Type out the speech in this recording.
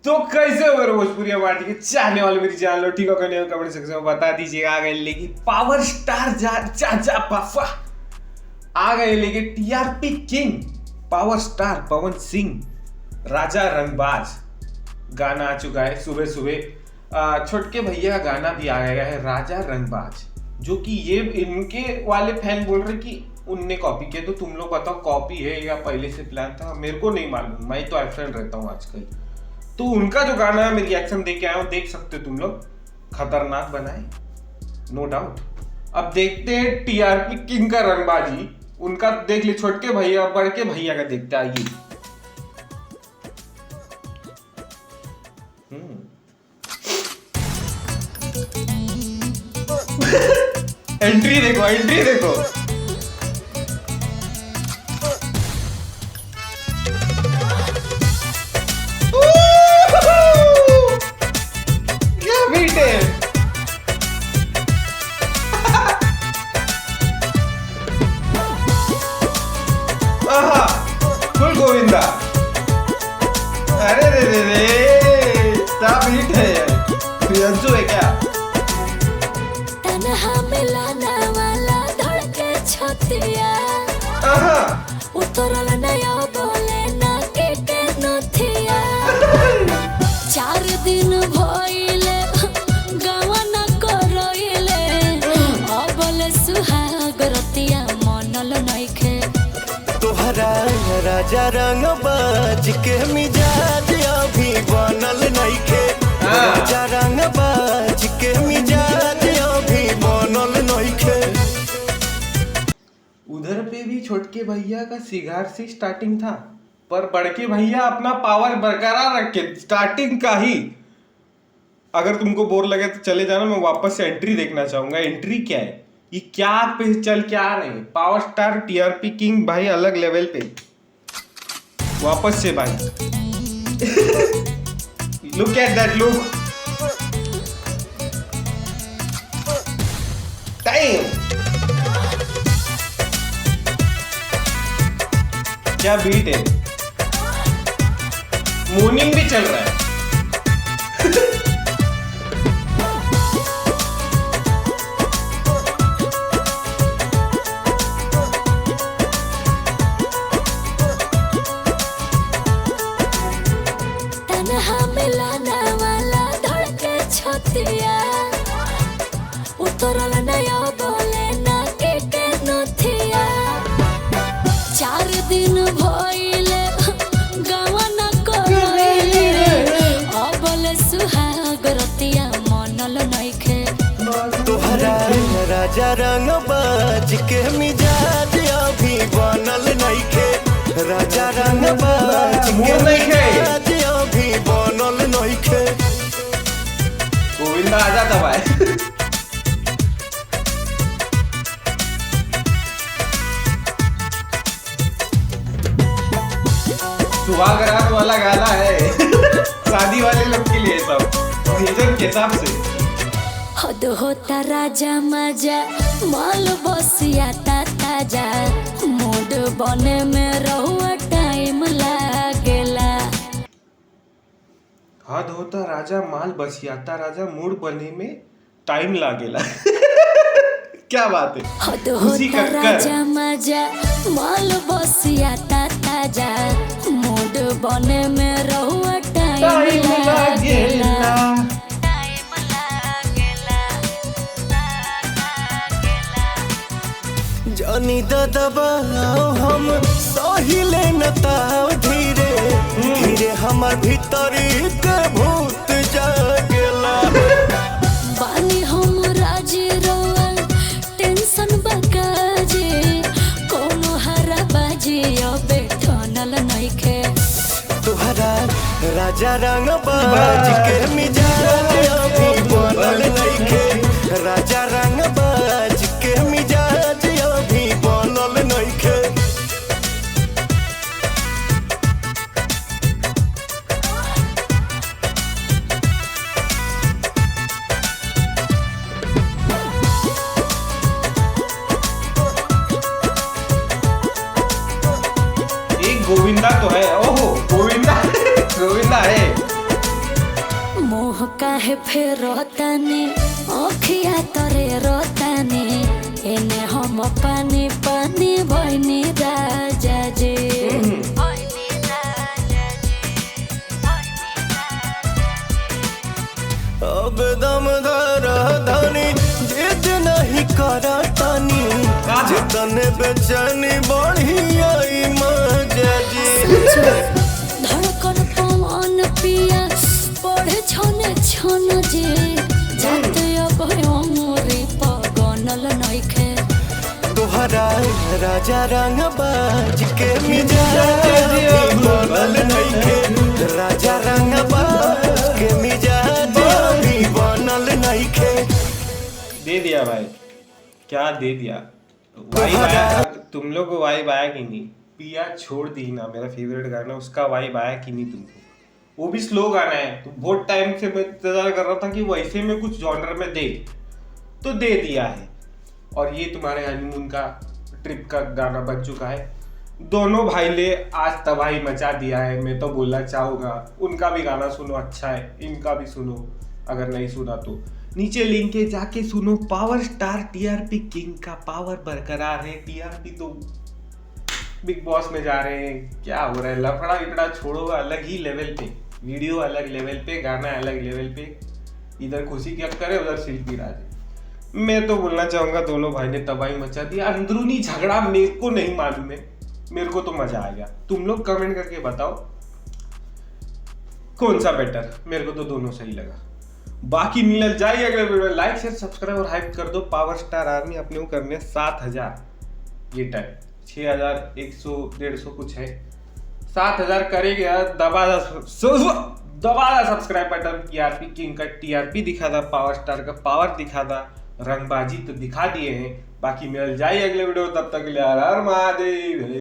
तो कैसे हो मेरे भोजपुरी पार्टी के चाहने वाले मेरी चैनल ठीक हो करने कमेंट सेक्शन में बता दीजिएगा। आ गए लेके पावर स्टार चाचा पापा आ गए लेके TRP king power star Pawan Singh राजा रंगबाज गाना आ चुका है। सुबह सुबह छोटके भैया का गाना भी आ गया है राजा रंगबाज, जो कि ये इनके वाले फैन बोल रहे कि उनने कॉपी किया। तो तुम लोग बताओ कॉपी है या पहले से प्लान था, मेरे को नहीं मालूम, मैं तो एब्सेंट रहता हूँ आजकल। तो उनका जो गाना है मैं रिएक्शन दे के आया हूँ, देख सकते हो तुम लोग, खतरनाक बनाए नो डाउट। अब देखते हैं टीआरपी किंग का रंगबाजी, उनका देख ले, छोटके भैया बड़के भैया का देखते आइए। एंट्री देखो, एंट्री देखो। क्या बीट है। फुल गोविंदा। अरे रे रे रे, क्या बीट है यार। प्रियंशु है क्या? तन्हा मिलाना वाला धड़के छतिया उतरल नया बोले ना के नथिया। 4 दिन भइले गावा न करइले अबले सुहाग रतिया मनल नइखे। तोहरा राजा रंगबाज के मिजाज अभी बनल नइखे। राजा रंगबाज के मिजाज अभी बनल नइखे। उधर पे भी छोटके भैया का सिगार से स्टार्टिंग था, पर बड़के भैया अपना पावर बरकरार रखे स्टार्टिंग का ही। अगर तुमको बोर लगे तो चले जाना, मैं वापस से एंट्री देखना चाहूंगा। एंट्री क्या है, ये क्या पे चल के आ रहे हैं। पावर स्टार टीआरपी किंग भाई अलग लेवल पे वापस से भाई। Look at that look, time क्या बीट है। मॉर्निंग भी चल रहा है। तन्हा मिलाना वाला धड़के छतिया उतरल नया बोले ना के नथिया। 4 दिन भइले गावा न करइले अबले सुहाग रतिया मनल नइखे। तोहरा राजा रंगबाज के मिजाज अभी बनल नइखे। राजा रंगबाज के मिजाज अभी बनल नइखे। गोविंदा आ जाता भाई। सुहाग रात वाला गाना है। शादी वाले लोग के लिए सब सीजन के हिसाब से। हद होता राजा मजा माल बसिया ताजा मूड बने में रहुआ टाइम लागेला। हद होता राजा माल बसियाता राजा मूड बने में टाइम लागेला। क्या बात है। हद खुशी होता का राजा मजा माल बसिया ताजा मूड बने में रहुआ टाइम लागेला। जानी दबाओ हम सहिले न ताव धीरे धीरे हमर भीतरी के भूत जागेला। बानी हम राजी रोआ टेंशन बकाजे कोनो हरा बाजी अबे ठनल नइखे। तोहरा राजा रंगबाज के मिजाज अभी बनल नइखे। राजा रंगबाज के मिजाज अभी बनल नइखे। एक गोविंदा तो है। ओहो गोविंदा गोविंदा है। मुँह काहे फेर रोतानी अखिया तरे रोतानी एने हम पानी पानी भइनी राजा जी अब दम धरा धानी जिद नहीं करा तानी जितने बेचैनी बढ़ी आई मजा जी धड़कन पवन पिया पढ़े छने छन जी जाते अब अमरी पगनल नइखे तोहरा राजा रंग बाज के मिजाज बनल नइखे राजा रंग बाज के मिजाज अभी बनल नइखे दे दिया भाई, क्या दे दिया। वाइब आया तुम लोग को? वाइब आया कि नहीं? पिया छोड़ दी ना, मेरा फेवरेट गाना, उसका वाइब आया कि नहीं तुमको? वो भी स्लो गाना है, तो बहुत टाइम से मैं इंतजार कर रहा था कि वैसे में कुछ जॉनर में दे, तो दे दिया है। और ये तुम्हारे हनीमून का ट्रिप का गाना बन चुका है। दोनों भाई ले आज तबाही मचा दिया है। मैं तो बोलना चाहूँगा उनका भी गाना सुनो, अच्छा है, इनका भी सुनो, अगर नहीं सुना तो नीचे लिंक है, जाके सुनो। पावर स्टार टीआरपी किंग का पावर बरकरार है। टीआरपी तो बिग बॉस में जा रहे हैं, क्या हो रहा है, लफड़ा विफड़ा छोड़ो, अलग ही लेवल पे वीडियो, अलग लेवल पे गाना, अलग लेवल पे। इधर खुशी क्या करे, उधर शिल्पी राज। मैं तो बोलना चाहूंगा दोनों भाई ने तबाही मचा दी। अंदरूनी झगड़ा मेरे को नहीं मालूम है, मेरे को तो मजा आ गया। तुम लोग कमेंट करके बताओ कौन सा बेटर। मेरे को तो दोनों सही लगा। बाकी मिल जाइए अगले वीडियो। लाइक शेयर सब्सक्राइब और हाइप कर दो। पावर स्टार आर्मी अपने को करने 7000, ये टाइम 6100-150 कुछ है। 7000 करेंगे, दबा सब्सक्राइब बटन। टीआरपी किंग का टीआरपी दिखा था, पावर स्टार का पावर दिखा था, रंगबाजी तो दिखा दिए हैं। बाकी मिल जाइए अगले वीडियो, तब तक के लिए हर हर महादेव।